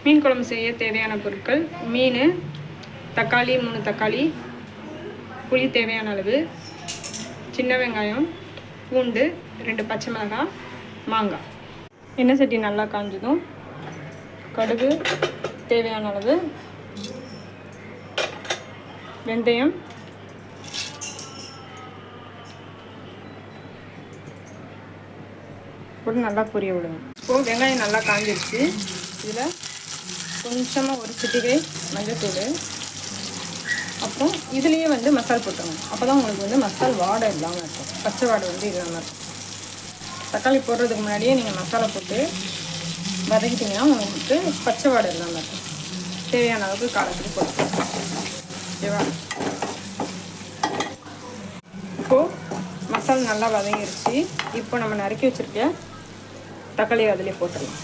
மீன் குழம்பு செய்ய தேவையான பொருட்கள்: மீன், தக்காளி 3 தக்காளி, புளி தேவையான அளவு, சின்ன வெங்காயம், பூண்டு 2 பச்சை மிளகாய், மாங்காய். எண்ணெய் சட்டி நல்லா காஞ்சதும் கடுகு தேவையான அளவு, வெந்தயம், போட்டு நல்லா பொரிய விடுங்க. இப்போது வெங்காயம் நல்லா காஞ்சிருச்சு. இதில் கொஞ்சமாக ஒரு சிட்டிகை மஞ்சள்தூள், அப்புறம் இதுலேயே மசால் போட்டுருங்க. அப்போ தான் உங்களுக்கு மசால் வாடை இல்லாமல் இருக்கும், பச்சை வாடை இல்லாமல் இருக்கும். தக்காளி போடுறதுக்கு முன்னாடியே நீங்கள் மசாலா போட்டு வதக்கிட்டிங்கன்னா உங்களுக்கு பச்சை வாடை இல்லாமல் இருக்கும். தேவையான அளவுக்கு காரத்துக்கு போட்டு ஓகேவா. இப்போது மசாலா நல்லா வதங்கிருச்சு. இப்போ நம்ம நறுக்கி வச்சுருக்க தக்காளி அதிலே போட்டுடலாம்.